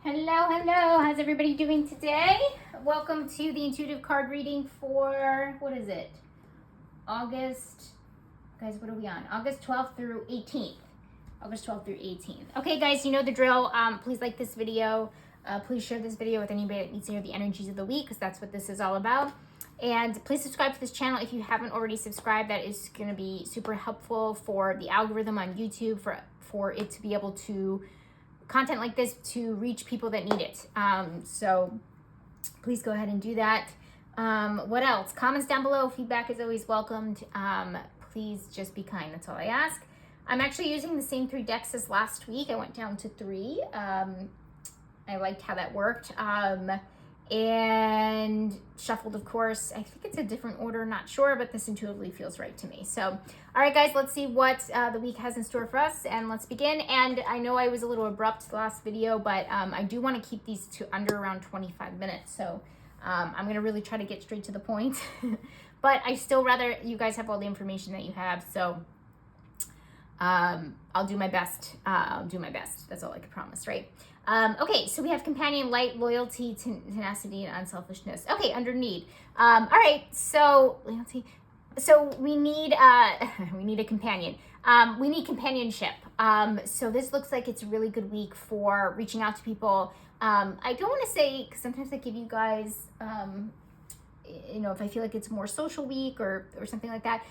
Hello. How's everybody doing today? Welcome to the intuitive card reading for, what is it? August, guys, what are we on? August 12th through 18th. August 12th through 18th. Okay, guys, you know the drill. Please like this video. Please share this video with anybody that needs to hear the energies of the week, because that's what this is all about. And please subscribe to this channel if you haven't already subscribed. That is going to be super helpful for the algorithm on YouTube, for it to be able to content like this to reach people that need it. So please go ahead and do that. What else? Comments down below. Feedback is always welcomed. Please just be kind. That's all I ask. I'm actually using the same 3 decks as last week. I went down to 3. I liked how that worked. And shuffled, of course. I think it's a different order, not sure, but this intuitively feels right to me. So, all right, guys, let's see what the week has in store for us, and let's begin. And I know I was a little abrupt the last video, but I do want to keep these to under around 25 minutes. So I'm going to really try to get straight to the point. But I still rather you guys have all the information that you have. So I'll do my best. That's all I can promise, right? Okay, so we have companion, light, loyalty, tenacity, and unselfishness. Okay, under need. All right, so loyalty. So we need a companion. We need companionship. So this looks like it's a really good week for reaching out to people. I don't want to say, because sometimes I give you guys, if I feel like it's more social week or something like that.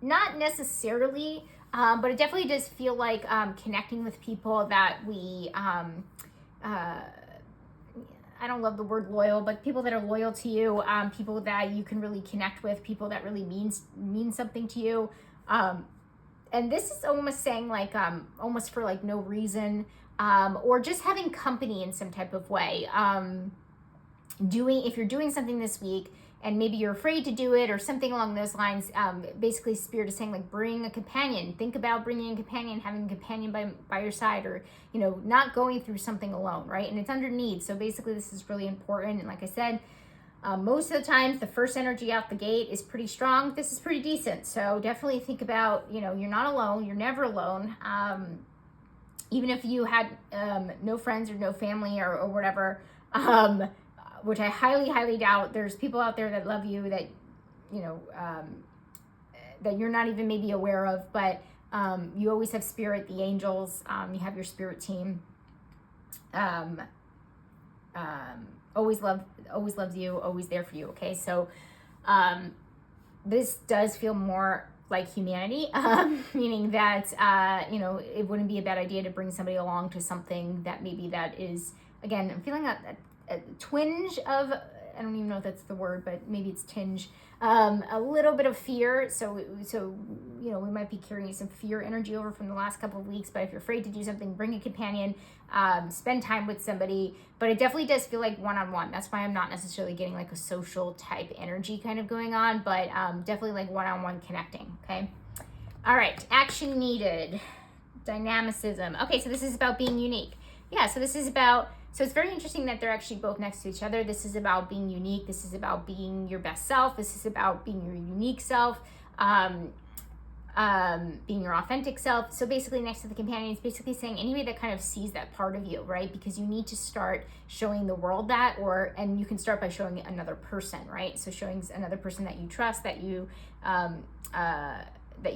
Not necessarily. But it definitely does feel like connecting with people that we, I don't love the word loyal, but people that are loyal to you, people that you can really connect with, people that really mean something to you. And this is almost saying like, almost for like no reason, or just having company in some type of way. If you're doing something this week, and maybe you're afraid to do it or something along those lines, basically Spirit is saying like bring a companion. Think about bringing a companion, having a companion by your side, or, not going through something alone, right? And it's under need. So basically this is really important. And like I said, most of the times the first energy out the gate is pretty strong. This is pretty decent. So definitely think about, you're not alone. You're never alone. Even if you had no friends or no family or whatever, which I highly, highly doubt. There's people out there that love you that, that you're not even maybe aware of, but you always have spirit, the angels, you have your spirit team, always loves you, always there for you, okay? So this does feel more like humanity, meaning that, it wouldn't be a bad idea to bring somebody along to something that maybe that is, again, I'm feeling a twinge of, I don't even know if that's the word, but maybe it's tinge, a little bit of fear. So we might be carrying some fear energy over from the last couple of weeks. But if you're afraid to do something, bring a companion, spend time with somebody. But it definitely does feel like one-on-one. That's why I'm not necessarily getting like a social type energy kind of going on, but definitely like one-on-one connecting. Okay. All right. Action needed. Dynamicism. Okay. So this is about being unique. Yeah. So this is about. So it's very interesting that they're actually both next to each other. This is about being unique. This is about being your best self. This is about being your unique self, being your authentic self. So basically next to the companion, it's basically saying anybody that kind of sees that part of you, right? Because you need to start showing the world that, and you can start by showing another person, right? So showing another person that you trust, that you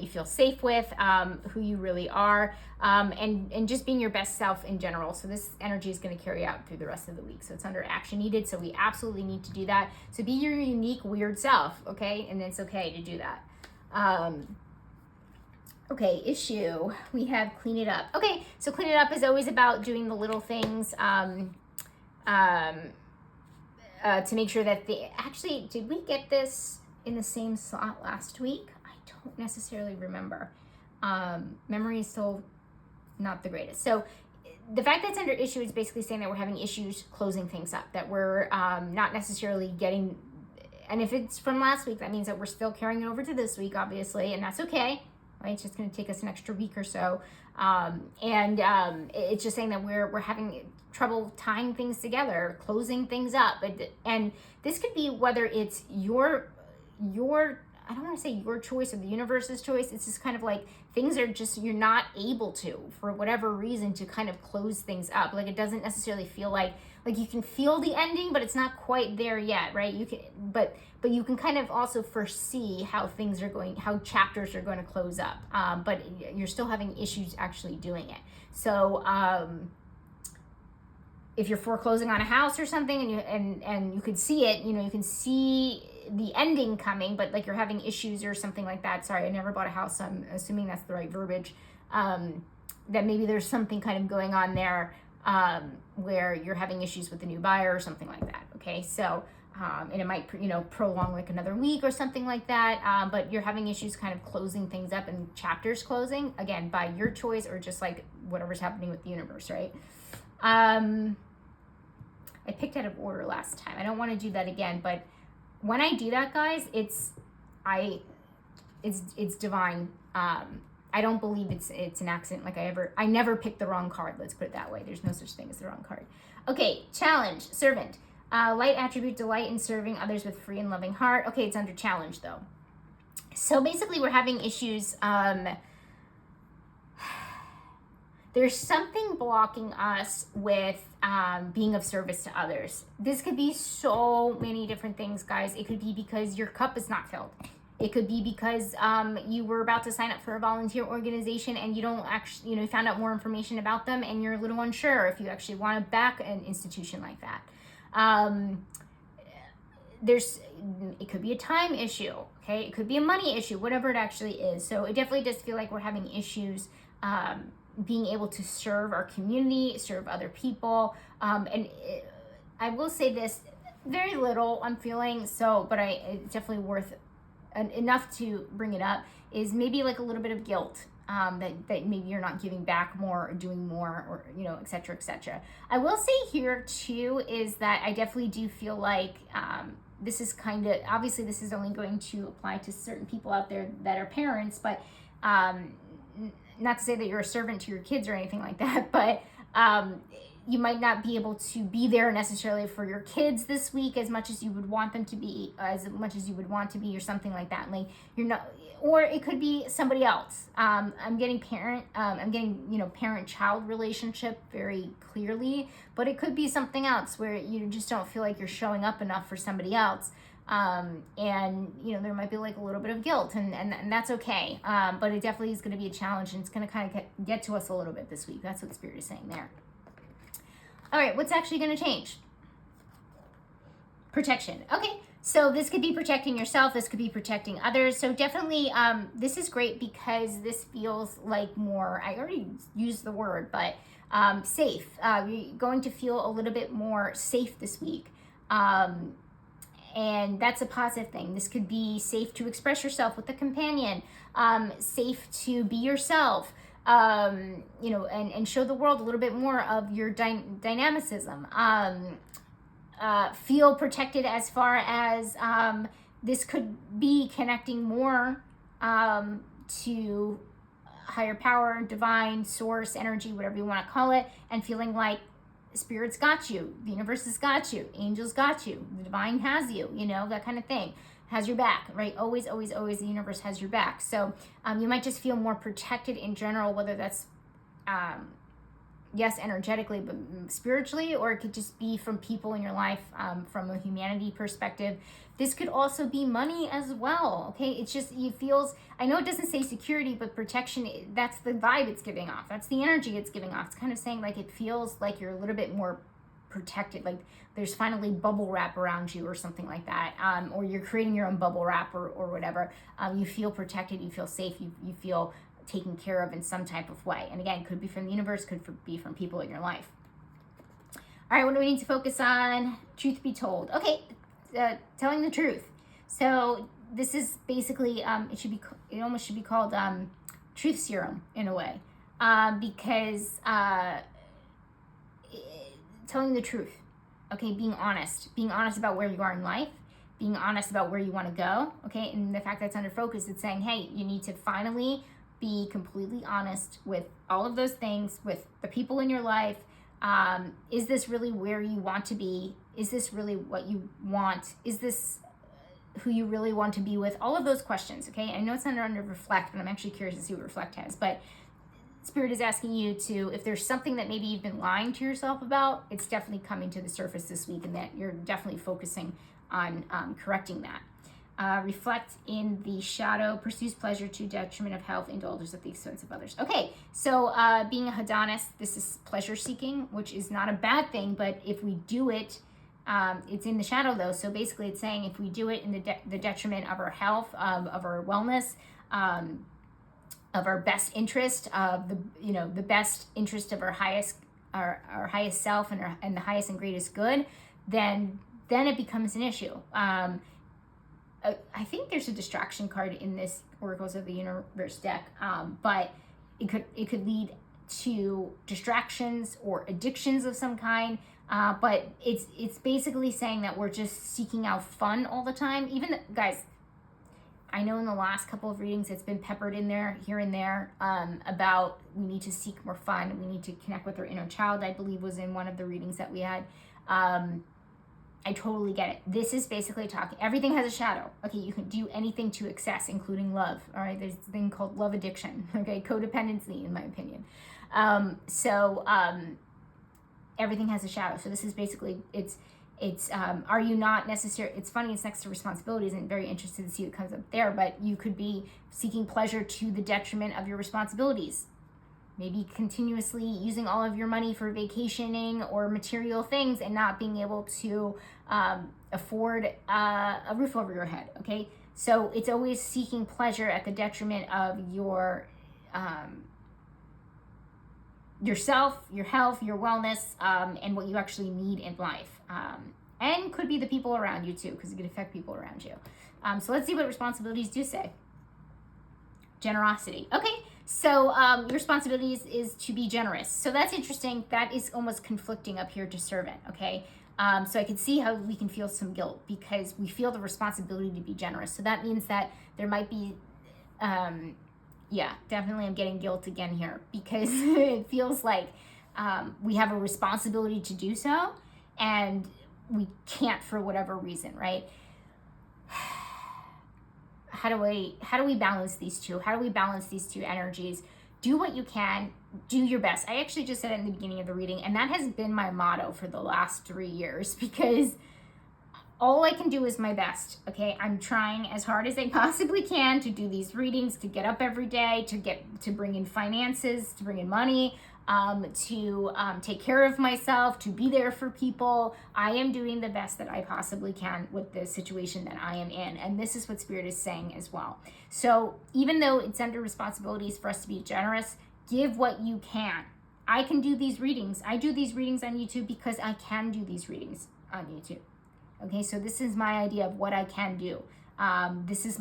feel safe with, who you really are, and just being your best self in general. So this energy is going to carry out through the rest of the week. So it's under action needed. So we absolutely need to do that. So be your unique, weird self, okay? And it's okay to do that. Okay, issue. We have clean it up. Okay, so clean it up is always about doing the little things to make sure that actually, did we get this in the same slot last week? Don't necessarily remember. Memory is still not the greatest. So the fact that it's under issue is basically saying that we're having issues closing things up, that we're not necessarily getting, and if it's from last week, that means that we're still carrying it over to this week, obviously, and that's okay, right? It's just going to take us an extra week or so. It's just saying that we're having trouble tying things together, closing things up. And this could be whether it's your I don't want to say your choice or the universe's choice. It's just kind of like things are just, you're not able to, for whatever reason, to kind of close things up. Like it doesn't necessarily feel like you can feel the ending, but it's not quite there yet, right? You can, but you can kind of also foresee how things are going, how chapters are going to close up. But you're still having issues actually doing it. So, if you're foreclosing on a house or something and you could see it, you can see the ending coming, but like you're having issues or something like that. Sorry, I never bought a house, so I'm assuming that's the right verbiage. That maybe there's something kind of going on there where you're having issues with the new buyer or something like that. Okay, so and it might prolong like another week or something like that. But you're having issues kind of closing things up and chapters closing, again, by your choice or just like whatever's happening with the universe, right? I picked out of order last time. I don't want to do that again, but when I do that, guys, it's divine. I don't believe it's an accident. Like I never picked the wrong card. Let's put it that way. There's no such thing as the wrong card. Okay, challenge, servant. Light attribute, delight in serving others with free and loving heart. Okay, it's under challenge though. So basically we're having issues. There's something blocking us with being of service to others. This could be so many different things, guys. It could be because your cup is not filled. It could be because you were about to sign up for a volunteer organization and you don't actually, you found out more information about them and you're a little unsure if you actually want to back an institution like that. It could be a time issue, okay? It could be a money issue, whatever it actually is. So it definitely does feel like we're having issues being able to serve our community, serve other people. I will say this, very little I'm feeling, but it's definitely worth enough to bring it up, is maybe like a little bit of guilt that maybe you're not giving back more or doing more, or et cetera, et cetera. I will say here too is that I definitely do feel like this is kind of, obviously this is only going to apply to certain people out there that are parents, but not to say that you're a servant to your kids or anything like that, but you might not be able to be there necessarily for your kids this week as much as you would want them to be, as much as you would want to be, or something like that. Like you're not, or it could be somebody else. I'm getting parent-child relationship very clearly, but it could be something else where you just don't feel like you're showing up enough for somebody else. And there might be like a little bit of guilt, and that's okay. But it definitely is going to be a challenge, and it's going to kind of get to us a little bit this week. That's what Spirit is saying there. All right, what's actually going to change? Protection. Okay, so this could be protecting yourself. This could be protecting others. So definitely, this is great because this feels like more, I already used the word, but safe. You're going to feel a little bit more safe this week. And that's a positive thing. This could be safe to express yourself with a companion, safe to be yourself, and show the world a little bit more of your dynamicism. Feel protected as far as this could be connecting more to higher power, divine, source, energy, whatever you want to call it, and feeling like Spirit's got you, the universe has got you, angels got you, the divine has you, that kind of thing, has your back, right? Always, always, always the universe has your back. So you might just feel more protected in general, whether that's, yes, energetically, but spiritually, or it could just be from people in your life, from a humanity perspective. This could also be money as well, okay? It's just, I know it doesn't say security, but protection, that's the vibe it's giving off. That's the energy it's giving off. It's kind of saying like it feels like you're a little bit more protected, like there's finally bubble wrap around you or something like that, or you're creating your own bubble wrap or whatever. You feel protected, you feel safe, you feel taken care of in some type of way. And again, could be from the universe, could be from people in your life. All right, what do we need to focus on? Truth be told. Okay, telling the truth. So this is basically, it almost should be called truth serum in a way, because telling the truth, okay, being honest about where you are in life, being honest about where you want to go, okay, and the fact that's under focus, it's saying, hey, you need to finally be completely honest with all of those things, with the people in your life. Is this really where you want to be? Is this really what you want? Is this who you really want to be with, all of those questions, okay? I know it's not under reflect, but I'm actually curious to see what reflect has. But Spirit is asking you to, if there's something that maybe you've been lying to yourself about, it's definitely coming to the surface this week, and that you're definitely focusing on correcting that. Reflect in the shadow, pursues pleasure to detriment of health, indulges at the expense of others. Okay, so being a hedonist, this is pleasure seeking, which is not a bad thing, but if we do it, it's in the shadow though. So basically it's saying if we do it in the detriment of our health, of our wellness, of our best interest, of the best interest of our highest self and the highest and greatest good, then it becomes an issue. I think there's a distraction card in this Oracles of the Universe deck, but it could lead to distractions or addictions of some kind. But it's basically saying that we're just seeking out fun all the time. Guys, I know in the last couple of readings it's been peppered in there, here and there, about we need to seek more fun. We need to connect with our inner child, I believe was in one of the readings that we had. I totally get it. This is basically talking, everything has a shadow. Okay, you can do anything to excess, including love. All right, there's a thing called love addiction. Okay, codependency, in my opinion. Everything has a shadow. So this is basically, are you not necessary? It's funny, it's next to responsibilities, and very interested to see what comes up there, but you could be seeking pleasure to the detriment of your responsibilities. Maybe continuously using all of your money for vacationing or material things and not being able to afford a roof over your head, okay? So it's always seeking pleasure at the detriment of yourself, your health, your wellness, and what you actually need in life. And could be the people around you too, because it could affect people around you. So let's see what responsibilities do say. Generosity. Okay, so your responsibilities is to be generous. So that's interesting. That is almost conflicting up here to servant, okay? So I can see how we can feel some guilt because we feel the responsibility to be generous. So that means that there might be, yeah, definitely I'm getting guilt again here because it feels like we have a responsibility to do so and we can't for whatever reason, right? How do we balance these two? How do we balance these two energies? Do what you can, do your best. I actually just said it in the beginning of the reading, and that has been my motto for the last 3 years because all I can do is my best, okay? I'm trying as hard as I possibly can to do these readings, to get up every day, to bring in finances, to bring in money, to take care of myself, to be there for people. I am doing the best that I possibly can with the situation that I am in. And this is what Spirit is saying as well. So even though it's under responsibilities for us to be generous, give what you can. I can do these readings. I do these readings on YouTube because I can do these readings on YouTube. Okay, so this is my idea of what I can do. This is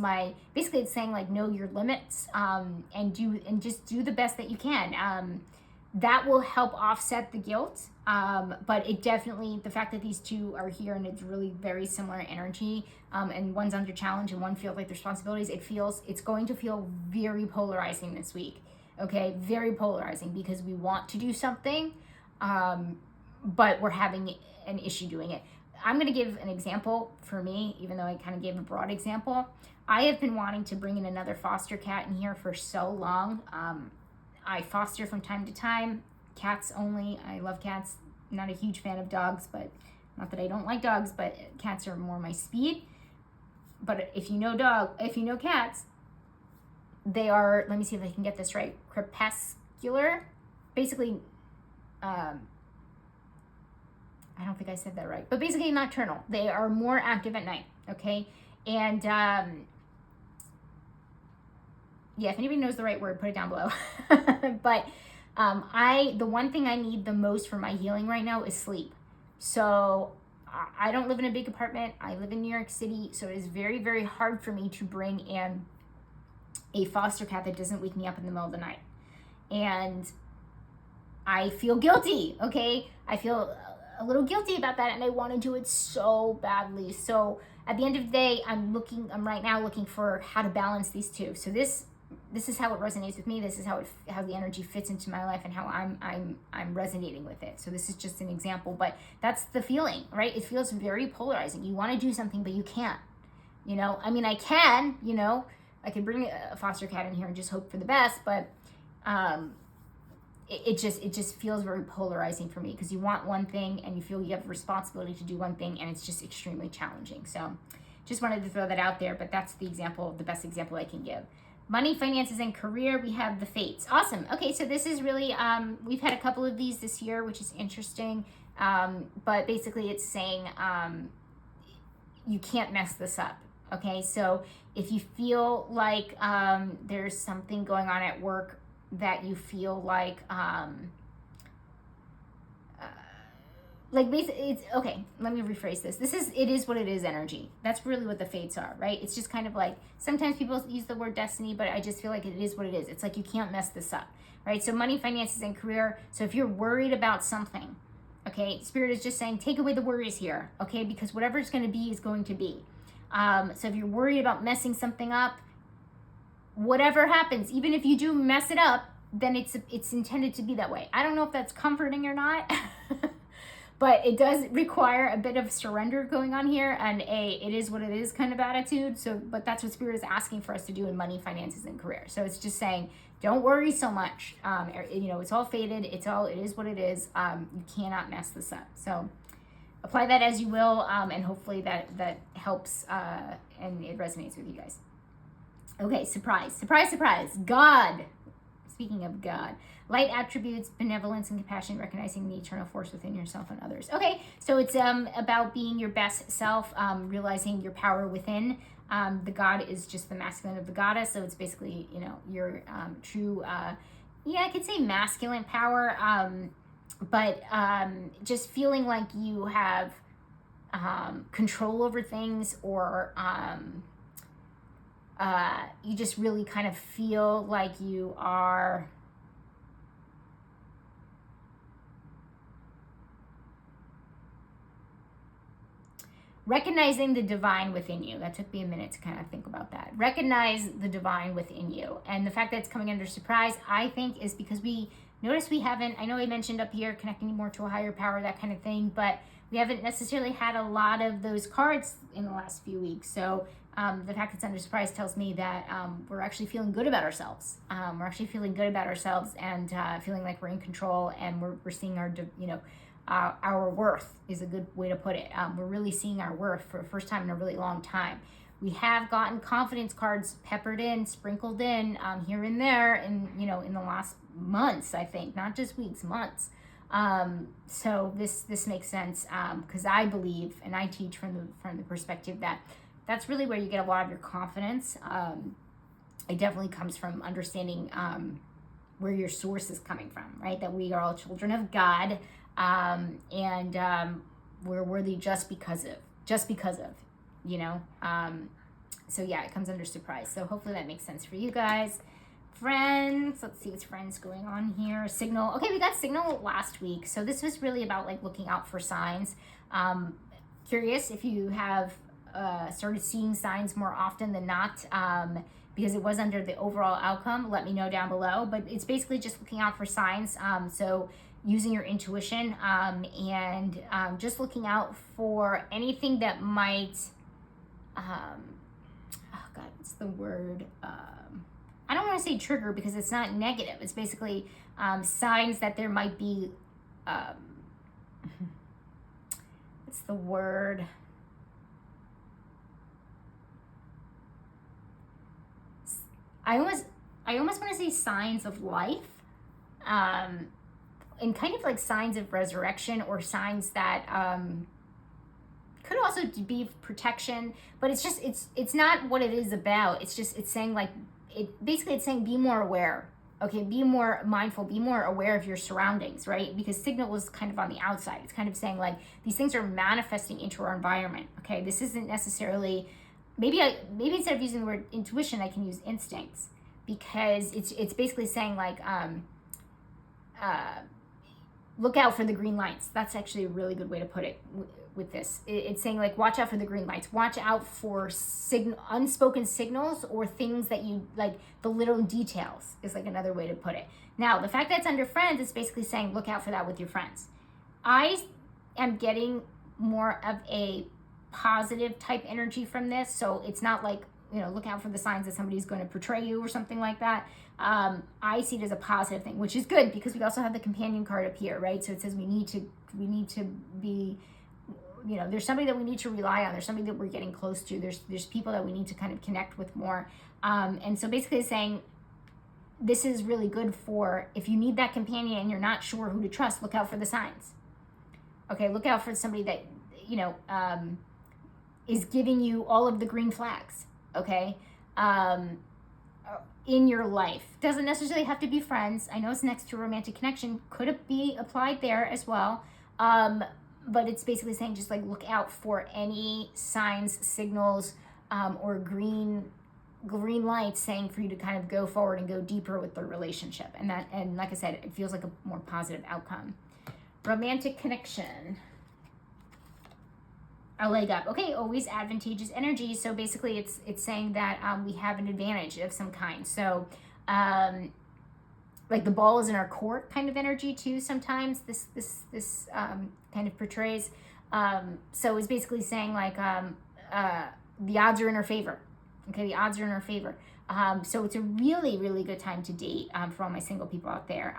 basically it's saying like know your limits and just do the best that you can. That will help offset the guilt, but it definitely, the fact that these two are here and it's really very similar energy, and one's under challenge and one feels like the responsibilities, it's going to feel very polarizing this week, okay? Very polarizing because we want to do something, but we're having an issue doing it. I'm going to give an example for me, even though I kind of gave a broad example. I have been wanting to bring in another foster cat in here for so long. I foster from time to time, cats only. I love cats. I'm not a huge fan of dogs, but not that I don't like dogs, but cats are more my speed. But if you know cats, they are, let me see if I can get this right, crepuscular. Basically, I don't think I said that right, but basically nocturnal. They are more active at night, okay? And yeah, if anybody knows the right word, put it down below. But the one thing I need the most for my healing right now is sleep. So I don't live in a big apartment. I live in New York City. So it is very, very hard for me to bring in a foster cat that doesn't wake me up in the middle of the night. And I feel guilty, okay? I feel a little guilty about that and I want to do it so badly. So at the end of the day, I'm right now looking for how to balance these two. So this is how it resonates with me. This is how the energy fits into my life and how I'm resonating with it. So this is just an example, but that's the feeling, right? It feels very polarizing. You want to do something, but you can't. you know? I mean, I can, you know, I could bring a foster cat in here and just hope for the best, but it just feels very polarizing for me, because you want one thing and you feel you have a responsibility to do one thing, and it's just extremely challenging. So just wanted to throw that out there, but that's the best example I can give. Money, finances, and career, we have the fates. Awesome. Okay, so this is really, we've had a couple of these this year, which is interesting. But basically it's saying you can't mess this up. Okay, so if you feel like there's something going on at work that you feel like basically, it's okay, let me rephrase this. It is what it is energy. That's really what the fates are, right? It's just kind of like, sometimes people use the word destiny, but I just feel like it is what it is. It's like you can't mess this up, right? So money, finances, and career. So if you're worried about something, okay, Spirit is just saying, take away the worries here, okay? Because whatever it's going to be is going to be. So if you're worried about messing something up, whatever happens, even if you do mess it up, then it's intended to be that way. I don't know if that's comforting or not, but it does require a bit of surrender going on here, and it is what it is kind of attitude. So, but that's what Spirit is asking for us to do in money, finances, and career. So it's just saying, don't worry so much. You know, it's all fated. It is what it is. You cannot mess this up. So apply that as you will, and hopefully that helps, and it resonates with you guys. Okay, surprise, surprise, surprise. God. Speaking of God, light attributes, benevolence and compassion, recognizing the eternal force within yourself and others. Okay, so it's about being your best self, realizing your power within. The God is just the masculine of the goddess, so it's basically, you know, your true, I could say masculine power, but just feeling like you have control over things, or you just really kind of feel like you are recognizing the divine within you. That took me a minute to kind of think about that. Recognize the divine within you. And the fact that it's coming under surprise, I think, is because we notice we haven't, I know I mentioned up here connecting more to a higher power, that kind of thing, but we haven't necessarily had a lot of those cards in the last few weeks. So the fact it's under surprise tells me that we're actually feeling good about ourselves. We're actually feeling good about ourselves, and feeling like we're in control, and we're seeing our worth is a good way to put it. We're really seeing our worth for the first time in a really long time. We have gotten confidence cards peppered in, sprinkled in here and there, in the last months, I think, not just weeks, months. So this makes sense, because I believe, and I teach from the perspective that that's really where you get a lot of your confidence. It definitely comes from understanding where your source is coming from, right? That we are all children of God, and we're worthy just because of, you know. So yeah, it comes under surprise. So hopefully that makes sense for you guys. Friends, let's see what's friends going on here. Signal. Okay, we got signal last week. So this was really about like looking out for signs. Curious if you have started seeing signs more often than not, because it was under the overall outcome. Let me know down below. But it's basically just looking out for signs. So using your intuition, and just looking out for anything that might, what's the word? I don't want to say trigger, because it's not negative. It's basically signs that there might be, what's the word? I almost want to say signs of life, and kind of like signs of resurrection, or signs that could also be protection, but it's not what it is about. It's saying like, it's saying be more aware, okay? Be more mindful, be more aware of your surroundings, right? Because signal was kind of on the outside. It's kind of saying like, these things are manifesting into our environment, okay? This isn't necessarily, maybe instead of using the word intuition, I can use instincts, because it's basically saying like, look out for the green lights. That's actually a really good way to put it with this. It's saying like, watch out for the green lights. Watch out for unspoken signals, or things that you like, the little details is like another way to put it. Now, the fact that it's under friends, it's basically saying look out for that with your friends. I am getting more of a positive type energy from this. So it's not like, you know, look out for the signs that somebody's going to portray you or something like that. I see it as a positive thing, which is good because we also have the companion card up here, right? So it says we need to be, you know, there's somebody that we need to rely on. There's somebody that we're getting close to. There's people that we need to kind of connect with more. And so basically it's saying this is really good for if you need that companion and you're not sure who to trust, look out for the signs. Okay, look out for somebody that, you know, is giving you all of the green flags, okay, in your life. Doesn't necessarily have to be friends. I know it's next to a romantic connection. Could it be applied there as well? But it's basically saying just like look out for any signs, signals, or green lights saying for you to kind of go forward and go deeper with the relationship. And like I said, it feels like a more positive outcome. Romantic connection. A leg up. Okay, always advantageous energy. So basically it's saying that we have an advantage of some kind. So like the ball is in our court kind of energy too sometimes this kind of portrays. So it's basically saying like the odds are in our favor. Okay, the odds are in our favor. So it's a really, really good time to date for all my single people out there.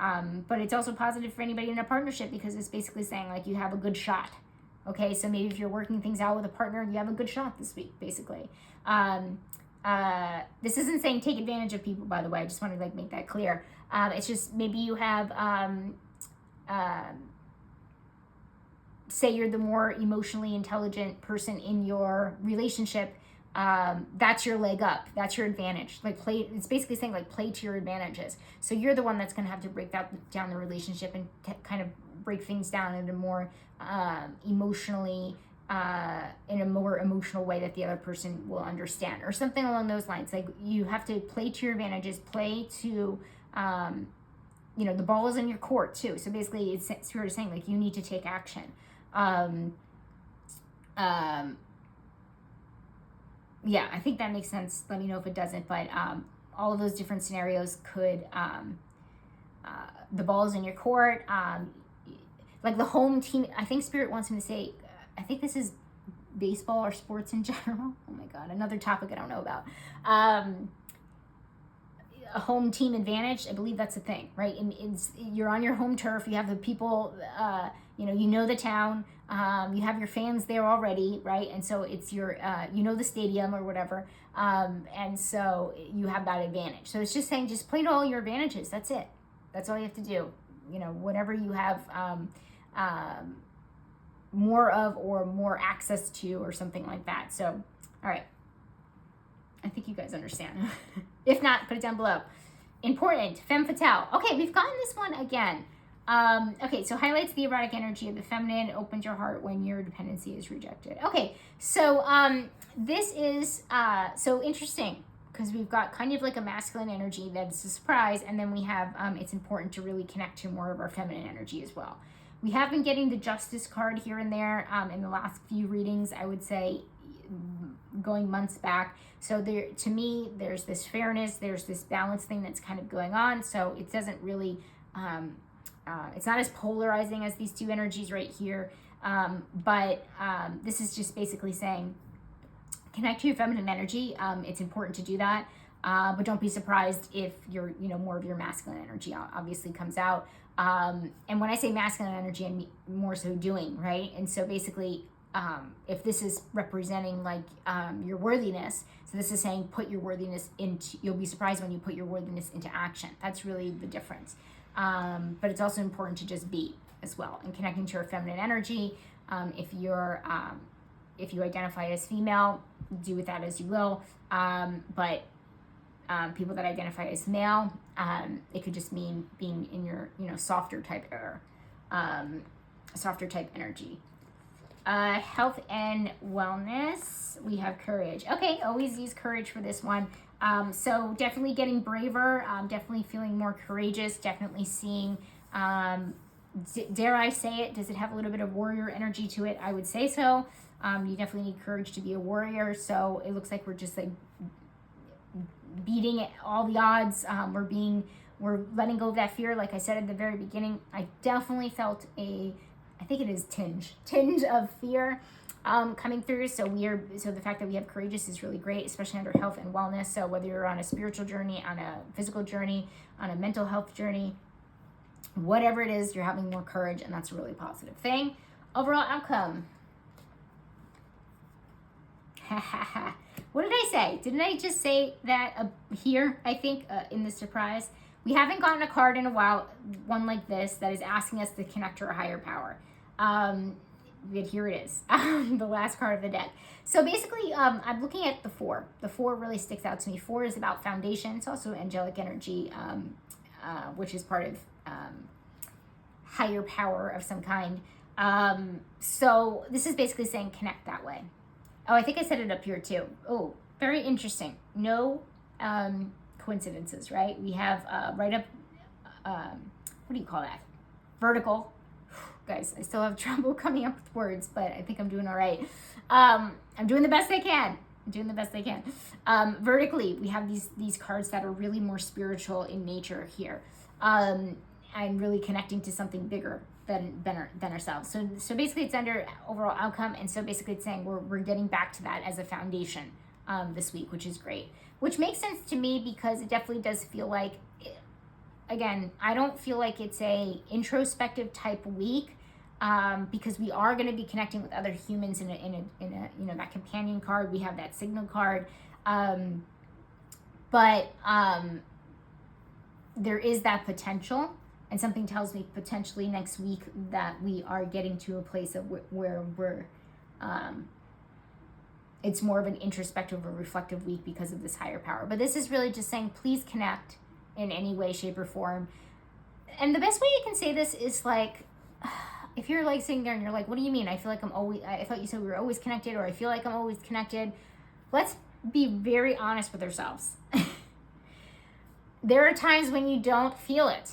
But it's also positive for anybody in a partnership because it's basically saying like you have a good shot. Okay, so maybe if you're working things out with a partner, you have a good shot this week, basically. This isn't saying take advantage of people, by the way. I just want to like make that clear. It's just maybe you have, say you're the more emotionally intelligent person in your relationship. That's your leg up. That's your advantage. Like it's basically saying like play to your advantages. So you're the one that's going to have to break down the relationship and kind of break things down in a more emotionally, in a more emotional way that the other person will understand, or something along those lines. Like you have to play to your advantages, play to, you know, the ball is in your court too. So basically, it's sort of saying like you need to take action. Yeah, I think that makes sense. Let me know if it doesn't. But all of those different scenarios could, the ball is in your court. Like the home team, I think Spirit wants me to say, I think this is baseball or sports in general. Oh my God, another topic I don't know about. A home team advantage, I believe that's a thing, right? And you're on your home turf, you have the people, you know the town, you have your fans there already, right? And so it's your, you know the stadium or whatever, and so you have that advantage. So it's just saying, just play to all your advantages, that's it. That's all you have to do. You know, whatever you have more of or more access to or something like that. So, all right. I think you guys understand. If not, put it down below. Important, femme fatale. Okay, we've gotten this one again. Okay, so highlights the erotic energy of the feminine, opens your heart when your dependency is rejected. Okay, so this is so interesting because we've got kind of like a masculine energy that's a surprise, and then we have it's important to really connect to more of our feminine energy as well. We have been getting the Justice card here and there in the last few readings, I would say, going months back. So there, to me, there's this fairness, there's this balance thing that's kind of going on. So it doesn't really, it's not as polarizing as these two energies right here. But this is just basically saying, connect to your feminine energy. It's important to do that. But don't be surprised if your, more of your masculine energy obviously comes out. And when I say masculine energy, I mean more so doing, right? And so basically, if this is representing like your worthiness, so this is saying put your worthiness into, you'll be surprised when you put your worthiness into action. That's really the difference. But it's also important to just be as well, and connecting to your feminine energy. If you identify as female, do with that as you will. But people that identify as male, it could just mean being in your, softer type air, softer type energy. Health and wellness, we have courage. Okay, always use courage for this one. So definitely getting braver, definitely feeling more courageous, definitely seeing, dare I say it, does it have a little bit of warrior energy to it? I would say so. You definitely need courage to be a warrior. So it looks like we're just like beating all the odds. We're letting go of that fear. Like I said at the very beginning, I definitely felt I think it is tinge of fear. coming through. So the fact that we have courageous is really great, especially under health and wellness. So whether you're on a spiritual journey, on a physical journey, on a mental health journey, whatever it is, you're having more courage, and that's a really positive thing. Overall outcome. What did I say? Didn't I just say that here, I think, in the surprise? We haven't gotten a card in a while, one like this, that is asking us to connect to our higher power. But here it is, the last card of the deck. So basically, I'm looking at the 4. The 4 really sticks out to me. 4 is about foundation. It's also angelic energy, which is part of higher power of some kind. So this is basically saying connect that way. Oh, I think I said it up here too. Oh, very interesting. No coincidences, right? We have right up, what do you call that? Vertical. Guys, I still have trouble coming up with words, but I think I'm doing all right. I'm doing the best I can. Vertically, we have these cards that are really more spiritual in nature here. I'm really connecting to something bigger than ourselves. So basically it's under overall outcome, and so basically it's saying we're getting back to that as a foundation this week, which is great. Which makes sense to me because it definitely does feel like, again, I don't feel like it's a introspective type week, because we are going to be connecting with other humans in a that companion card. We have that signal card, but there is that potential. And something tells me potentially next week that we are getting to a place of where we're, it's more of an introspective or reflective week because of this higher power. But this is really just saying, please connect in any way, shape, or form. And the best way you can say this is like, if you're like sitting there and you're like, what do you mean? I thought you said we were always connected, or I feel like I'm always connected. Let's be very honest with ourselves. There are times when you don't feel it.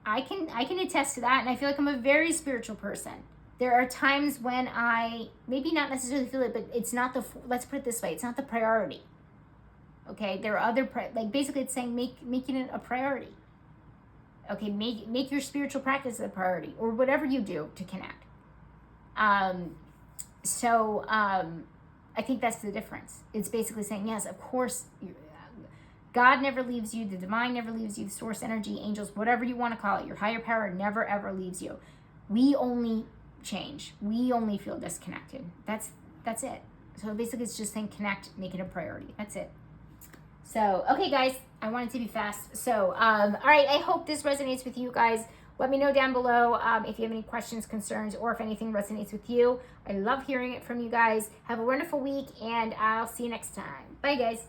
I can attest to that, and I feel like I'm a very spiritual person. There are times when I maybe not necessarily feel it, but it's not let's put it this way, it's not the priority. Okay, there are other like basically it's saying making it a priority. Okay, make your spiritual practice a priority, or whatever you do to connect. I think that's the difference. It's basically saying, yes, of course, God never leaves you. The divine never leaves you. Source energy, angels, whatever you want to call it. Your higher power never, ever leaves you. We only change. We only feel disconnected. That's it. So basically it's just saying connect, make it a priority. That's it. So, okay, guys, I wanted to be fast. So, all right, I hope this resonates with you guys. Let me know down below if you have any questions, concerns, or if anything resonates with you. I love hearing it from you guys. Have a wonderful week, and I'll see you next time. Bye, guys.